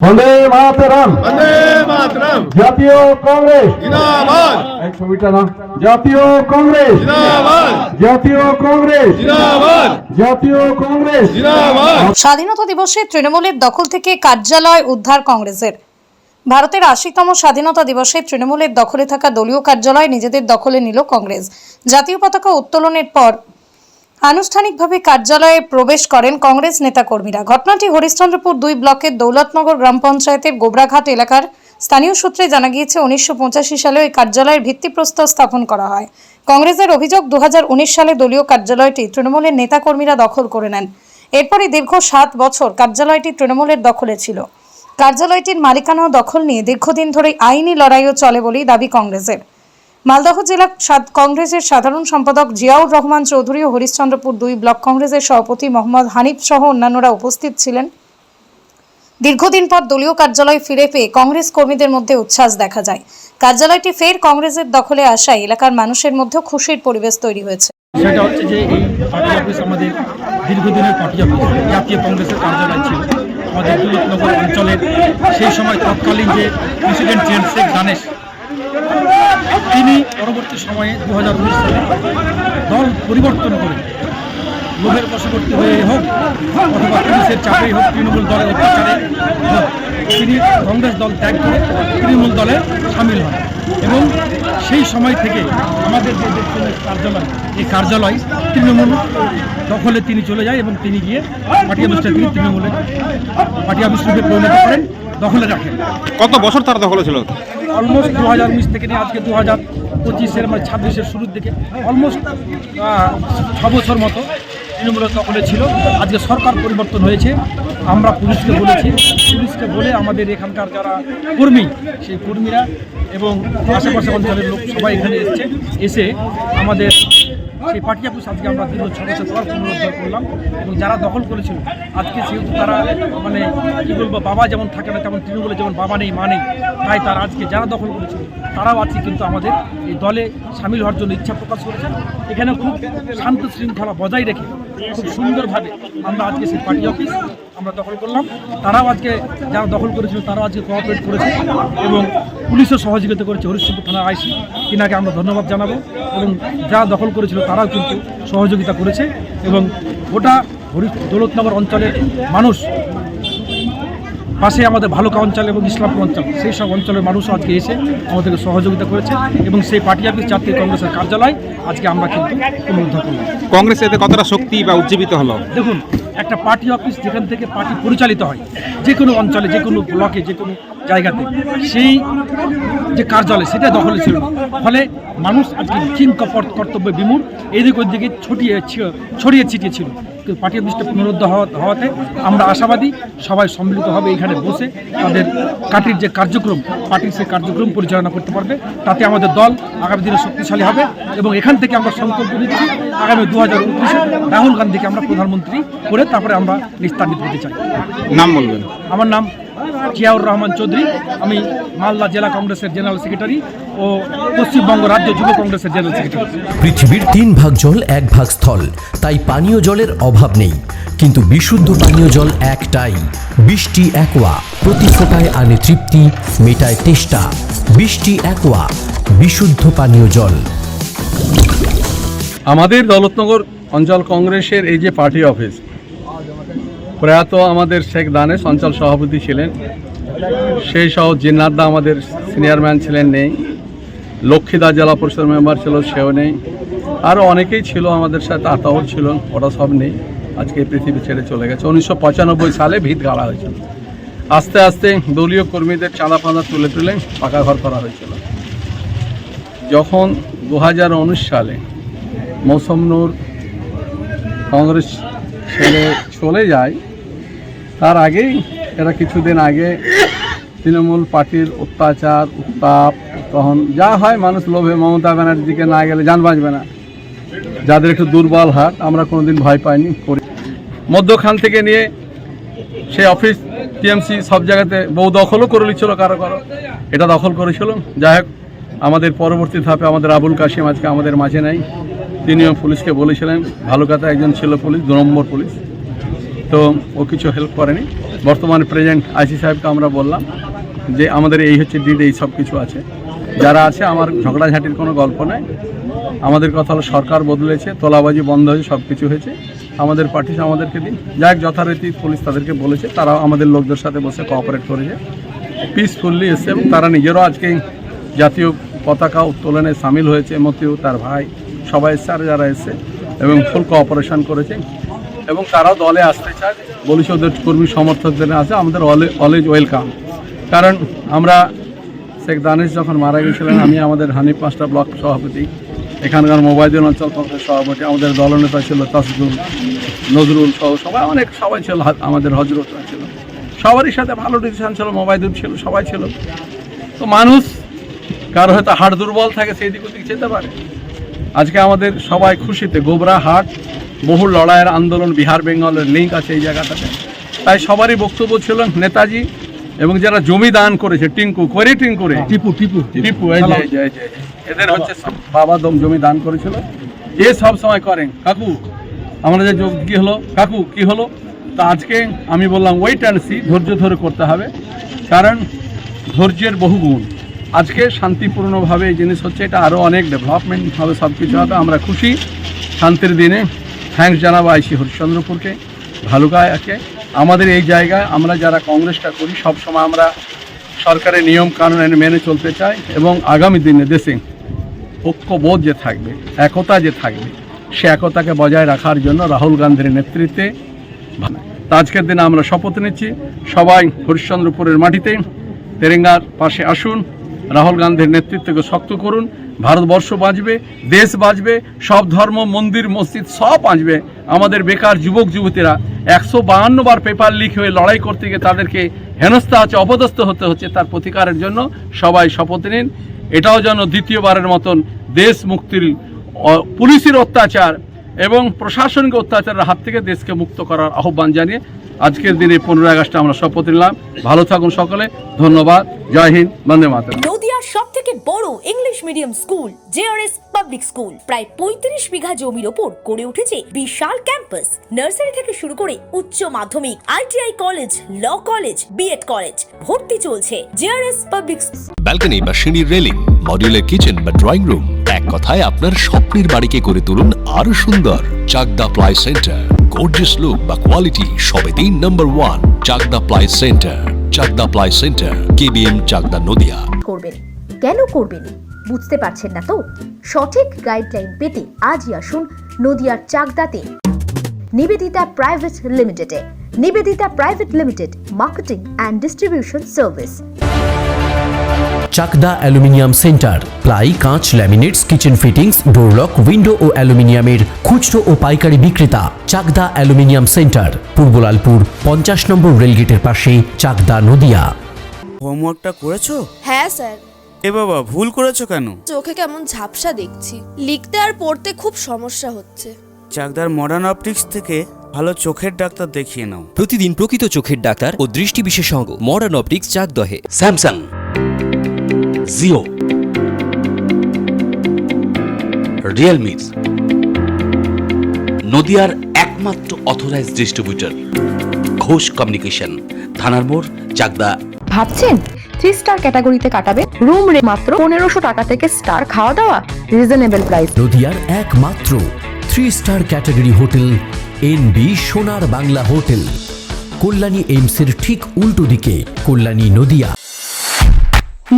বন্দে মাতরম। বন্দে মাতরম। জাতীয় কংগ্রেস জিন্দাবাদ। এই ছবিটা না। জাতীয় কংগ্রেস জিন্দাবাদ। জাতীয় কংগ্রেস জিন্দাবাদ। জাতীয় কংগ্রেস জিন্দাবাদ। স্বাধীনতা দিবসে তৃণমূলের দখল থেকে কার্যালয় উদ্ধার কংগ্রেসের। ভারতের ৮০তম স্বাধীনতা দিবসে তৃণমূলের দখলে থাকা দলীয় কার্যালয় নিজেদের দখলে নিল কংগ্রেস। জাতীয় পতাকা উত্তোলনের পর আনুষ্ঠানিকভাবে কার্যালয়ে প্রবেশ করেন কংগ্রেস নেতাকর্মীরা। ঘটনাটি হরিশ্চন্দ্রপুর ২ ব্লকের দৌলতনগর গ্রাম পঞ্চায়েতের গোবরাঘাট এলাকার। স্থানীয় সূত্রে জানা গিয়েছে ১৯৮৫ সালে ওই কার্যালয়ের ভিত্তিপ্রস্তর স্থাপন করা হয়। কংগ্রেসের অভিযোগ ২০১৯ সালে দলীয় কার্যালয়টি তৃণমূলের নেতাকর্মীরা দখল করে নেন। এরপরই দীর্ঘ ৭ বছর কার্যালয়টি তৃণমূলের দখলে ছিল। কার্যালয়টির মালিকানা দখল নিয়ে দীর্ঘদিন ধরে আইনি লড়াইও চলে বলেই দাবি কংগ্রেসের। মালদহ জেলা কংগ্রেসের সাধারণ সম্পাদক জিয়াউর রহমান চৌধুরী ও হরিশ্চন্দ্রপুর ২ ব্লক কংগ্রেসের সভাপতি মোহাম্মদ হানিফ সহ অন্যান্যরা উপস্থিত ছিলেন। দীর্ঘদিন পর দলীয় কার্যালয় ফিরে পেয়ে কংগ্রেস কর্মীদের মধ্যে উচ্ছ্বাস দেখা যায়। কার্যালয়টি ফের কংগ্রেসের দখলে আসায় এলাকার মানুষের মধ্যে খুশির পরিবেশ তৈরি হয়েছে। সেটা হচ্ছে যে এই পার্টি অফিস আমাদের দীর্ঘদিনের পার্টি অফিস, জাতীয় কংগ্রেসের কার্যালয় ছিল আমাদের দৌলতনগর অঞ্চলের। সেই সময় তৎকালীন যে প্রেসিডেন্ট ছিলেন শেখ দানেশ, তিনি পরবর্তী সময়ে ২০১৯ সালে দল পরিবর্তন করে লোভের বশবর্তী হয়ে হোক অথবা পুলিশের চাপেই হোক, তৃণমূল দলের অত্যাচারে হোক, তিনি কংগ্রেস দল ত্যাগ করে তৃণমূল দলে সামিল হন। এবং সেই সময় থেকে আমাদের যে কার্যালয়, এই কার্যালয় তৃণমূল দখলে তিনি চলে যায় এবং তিনি গিয়ে পার্টি অফিসটা তিনি তৃণমূলের পার্টি অফিস রূপে পরিণত করেন, দখলে রাখেন। কত বছর তার দখলে ছিল? অলমোস্ট ২০১৯ থেকে নিয়ে আজকে ২০২৫-এর মানে ২৬-এর শুরুর দিকে অলমোস্ট ৬ বছর মতো তৃণমূলের দখলে ছিল। আজকে সরকার পরিবর্তন হয়েছে, আমরা পুলিশকে বলে আমাদের এখানকার যারা কর্মী, সেই কর্মীরা এবং আশেপাশে অঞ্চলের লোক সবাই এখানে এসে আমাদের সেই পার্টি অফিস আজকে আমরা দীর্ঘ ৬ বছর পর পুনরুদ্ধার করলাম। এবং যারা দখল করেছিল আজকে যেহেতু তারা মানে কী বলবো, বাবা যেমন থাকে না তেমন তৃণমূলে যেমন বাবা নেই মা নেই, তাই তারা আজকে যারা দখল করেছিল তারাও আজকে কিন্তু আমাদের এই দলে সামিল হওয়ার জন্য ইচ্ছা প্রকাশ করেছেন। এখানে খুব শান্ত শৃঙ্খলা বজায় রেখে খুব সুন্দরভাবে আমরা আজকে সেই পার্টি অফিস আমরা দখল করলাম। তারাও আজকে যারা দখল করেছিল তারাও আজকে কোঅপারেট করেছে এবং পুলিশও সহযোগিতা করেছে। হরিশ্চন্দ্রপুর থানার আইসি, তিনাকে আমরা ধন্যবাদ জানাবো। এবং যারা দখল করেছিল তারাও কিন্তু সহযোগিতা করেছে এবং গোটা দৌলতনগর অঞ্চলের মানুষ, পাশে আমাদের ভালুকা অঞ্চল এবং ইসলামপুর অঞ্চল, সেই সব অঞ্চলের মানুষও আজকে এসে আমাদেরকে সহযোগিতা করেছে এবং সেই পার্টি অফিস জাতীয় কংগ্রেসের কার্যালয় আজকে আমরা কিন্তু পুনরুদ্ধার করলাম। কংগ্রেস এতে কতটা শক্তি বা উজ্জীবিত হলো? দেখুন, একটা পার্টি অফিস যেখান থেকে পার্টি পরিচালিত হয়, যে কোনো অঞ্চলে, যে কোনো ব্লকে, যে কোনো জায়গাতে, সেই যে কার্যালয় সেটা দখলে ছিল। ফলে মানুষ আজকে চিন কর্তব্যে বিমূঢ়, এদিক ওইদিকে ছড়িয়ে ছিটিয়ে ছিল। কিন্তু পার্টি অফিসটা পুনরুদ্ধার হওয়াতে আমরা আশাবাদী সবাই সম্মিলিতভাবে এখানে বসে তাদের পার্টির যে কার্যক্রম, পার্টির সেই কার্যক্রম পরিচালনা করতে পারবে। তাতে আমাদের দল আগামী দিনে শক্তিশালী হবে এবং এখান থেকে আমরা সংকল্প নিচ্ছি আগামী ২০২৯ রাহুল গান্ধীকে আমরা প্রধানমন্ত্রী করে তারপরে আমরা নিস্তার নিতে চাই। নাম বলবেন? আমার নাম জিয়াউর রহমান চৌধুরী, আমি মালদা জেলা কংগ্রেসের জেনারেল সেক্রেটারি ও পশ্চিমবঙ্গ রাজ্য যুব কংগ্রেসের জেনারেল সেক্রেটারি। পৃথিবীর ৩ ভাগ জল ১ ভাগ স্থল, তাই পানীয় জলের অভাব নেই। কিন্তু বিশুদ্ধ পানীয় জল একটাই, বৃষ্টি অ্যাকোয়া। প্রতি ফোঁটায় আনে তৃপ্তি, মেটায় তেষ্টা। বৃষ্টি অ্যাকোয়া, বিশুদ্ধ পানীয় জল। আমাদের দৌলতনগর অঞ্চল কংগ্রেসের এই যে পার্টি অফিস, প্রয়াত আমাদের শেখ দানেশ অঞ্চল সভাপতি ছিলেন, সেই সহ জিন্নাতদা আমাদের সিনিয়র ম্যান ছিলেন, নেই। লক্ষ্মীদা জেলা পরিষদ মেম্বার ছিল, সেও নেই। আরও অনেকেই ছিল আমাদের সাথে, আতাও ছিল, ওরা সব নেই, আজকে পৃথিবী ছেড়ে চলে গেছে। ১৯৯৫ সালে ভিত গাড়া হয়েছিল। আস্তে আস্তে দলীয় কর্মীদের চাঁদা ফাঁদা তুলে পাকা ঘর করা হয়েছিল। যখন ২০১৯ সালে মৌসুম নূর কংগ্রেস ছেড়ে চলে যায়, তার আগেই এরা কিছুদিন আগে তৃণমূল পার্টির অত্যাচার উত্তাপ, তখন যা হয় মানুষ লোভে, মমতা ব্যানার্জিকে না গেলে জান বাঁচবে না, যাদের একটু দুর্বল হাট, আমরা কোনোদিন ভয় পাইনি। মধ্যখান থেকে নিয়ে সেই অফিস টিএমসি সব জায়গাতে বহু দখলও করে নিচ্ছিল, কারো এটা দখল করেছিল। যাই হোক, আমাদের পরবর্তী ধাপে আমাদের আবুল কাশিম আজকে আমাদের মাঝে নাই। তিনিও পুলিশকে বলেছিলেন, ভালুকাতে একজন ছিল পুলিশ, ২ নম্বর পুলিশ, তো ও কিছু হেল্প করেনি। বর্তমান প্রেজেন্ট আইসি সাহেবকে আমরা বললাম যে আমাদের এই হচ্ছে ডিড, এই সব কিছু আছে, যারা আছে আমার ঝগড়াঝাটির কোনো গল্প নাই। আমাদের কথা হলো সরকার বদলেছে, তোলাবাজি বন্ধ হয়েছে, সব কিছু হয়েছে, আমাদের পার্টি আমাদেরকে দিন, যাই হোক যথারীতি পুলিশ তাদেরকে বলেছে, তারাও আমাদের লোকদের সাথে বসে কোঅপারেট করেছে, পিসফুল্লি এসছে এবং তারা নিজেরও আজকে জাতীয় পতাকা উত্তোলনে সামিল হয়েছে। মতিউ, তার ভাই, সবাই এসছে, আর যারা এসছে এবং ফুল কোঅপারেশন করেছে এবং তারাও দলে আসতে চায়, বলেছে ওদের কর্মী সমর্থকদের আছে, আমাদের অলওয়েজ ওয়েলকাম। কারণ আমরা শেখ দানেশ যখন মারা গেছিলেন, আমি আমাদের হানিফ মাস্টার ব্লক সভাপতি, এখানকার মোবাইদুল অঞ্চল কংগ্রেস সভাপতি, আমাদের দলনেতা ছিল তাসদুল, নজরুল সহ সবাই ছিল, আমাদের হজরত ছিল, সবারই সাথে ভালো ডিসিশন ছিল, মোবাইদুল ছিল, সবাই ছিল। তো মানুষ কারো হয়তো হাড় দুর্বল থাকে, সেই দিক ওদিক যেতে পারে। আজকে আমাদের সবাই খুশিতে, গোবরা হাট, বহু লড়াইয়ের আন্দোলন, বিহার বেঙ্গলের লিঙ্ক আছে এই জায়গাটাতে, তাই সবারই বক্তব্য ছিল নেতাজি এবং যারা জমি দান করেছে, টিপু এদের হচ্ছে বাবা জমি দান করেছিল, এ সব সময় করেন। কাকু আমরা যে কি হলো, কাকু কি হলো, তা আজকে আমি বললাম ওয়েট অ্যান্ড সি, ধৈর্য ধরে করতে হবে, কারণ ধৈর্যের বহু গুণ। আজকে শান্তিপূর্ণভাবে এই জিনিস হচ্ছে, এটা আরও অনেক ডেভেলপমেন্ট হবে, সব কিছু হবে, আমরা খুশি। শান্তির দিনে থ্যাঙ্কস জানাবো আইসি হরিশ্চন্দ্রপুরকে, ভালুকায় আছে আমাদের এই জায়গায়। আমরা যারা কংগ্রেসটা করি সবসময় আমরা সরকারের নিয়ম কানুন মেনে চলতে চাই এবং আগামী দিনে দেশে ঐক্যবোধ যে থাকবে, একতা যে থাকবে, সে একতাকে বজায় রাখার জন্য রাহুল গান্ধীর নেতৃত্বে আজকের দিনে আমরা শপথ নিচ্ছি, সবাই হরিশ্চন্দ্রপুরের মাটিতে তেরেঙ্গার পাশে আসুন, রাহুল গান্ধীর নেতৃত্বকে শক্ত করুন, ভারতবর্ষ বাঁচবে, দেশ বাঁচবে, সব ধর্ম, মন্দির, মসজিদ সব বাঁচবে। আমাদের বেকার যুবক যুবতীরা 152 বার পেপার লিক হয়ে লড়াই করতে গিয়ে তাদেরকে হেনস্থা আছে, অপদস্থ হতে হচ্ছে, তার প্রতিকারের জন্য সবাই শপথ নিন। এটাও যেন দ্বিতীয়বারের মতন দেশ মুক্তির, পুলিশের অত্যাচার এবং প্রশাসনিক অত্যাচারের হাত থেকে দেশকে মুক্ত করার আহ্বান জানিয়ে আজকের দিনে 15 আগস্টে আমরা শপথ নিলাম। ভালো থাকুন সকলে, ধন্যবাদ, জয় হিন্দ, বন্দে মাতরম। নদিয়ার সবথেকে বড় English medium school JRS public school প্রায় 35 বিঘা জমির ওপর গড়ে উঠেছে বিশাল ক্যাম্পাস। নার্সারি থেকে শুরু করে উচ্চ মাধ্যমিক, ITI college, law college, BEd college, ভর্তি চলছে। জেআরএস পাবলিক ব্যালকনি বা সিঁড়ির রেলিং, মডিউলার কিচেন বা ড্রয়িং রুম, এক কথায় আপনার স্বপ্নের বাড়িকে করে তুলুন আরো সুন্দর। Chakdah ply centre, gorgeous look বা কোয়ালিটি সবে 3 number 1 Chakdah ply centre. Chakdah ply centre, KBM, Chakdah, Nadia. করবেন কেন করবেন বুঝতে পারছেন না তো? সঠিক গাইডলাইন পেতে আজই আসুন নদিয়ার চাকদাতে নিবেদিতা প্রাইভেট লিমিটেডে। Nivedita private limited, marketing and distribution service. Chakdaha aluminium centre, ply, কাঁচ, laminates, kitchen fittings, door lock, window ও অ্যালুমিনিয়ামের খুচরো ও পাইকারি বিক্রেতা। চাকদা অ্যালুমিনিয়াম সেন্টার, পূর্বলালপুর 50 নম্বর রেলগেটের পাশে, চাকদা, নদিয়া। হোমওয়ার্কটা করেছো? হ্যাঁ স্যার। এ বাবা, ভুল করেছো কেন? চোখে কেমন ঝাপসা দেখছি, লিখতে আর পড়তে খুব সমস্যা হচ্ছে। চাকদার মডার্ন অপটিক্স থেকে ভালো চোখের ডাক্তার দেখিয়ে নাও। প্রতিদিন প্রকৃত চোখের ডাক্তার ও দৃষ্টি বিশেষজ্ঞ মডার্ন অপটিক্স, চাকদহে। স্যামসাং, জিও, রিয়েলমি, নদিয়ার একমাত্র অথরাইজড ডিস্ট্রিবিউটর ঘোষ কমিউনিকেশন, থানার মোড়, চাকদা। ভাবছেন 3 স্টার ক্যাটাগরিতে কাটাবে? রুম রে মাত্র 1500 টাকা থেকে স্টার, খাওয়া দাওয়া রিজনেবল প্রাইস। নদিয়ার একমাত্র 3 স্টার ক্যাটাগরি হোটেল এনবি সোনার বাংলা হোটেল, কল্যাণী এইমসের ঠিক উল্টো দিকে, কল্যাণী, নদিয়া।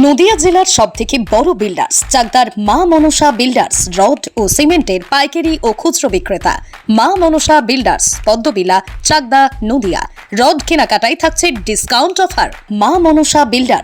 নদিয়া জেলার সবথেকে বড় বিল্ডার্স চাকদার মা মনসা বিল্ডার্স, রড ও সিমেন্টের পাইকারি ও খুচরো বিক্রেতা। মা মনসা বিল্ডার্স, পদ্মবিলা, চাকদা, নদিয়া। রড কেনাকাটায় থাকছে ডিসকাউন্ট অফার। মা মনসা বিল্ডার্স।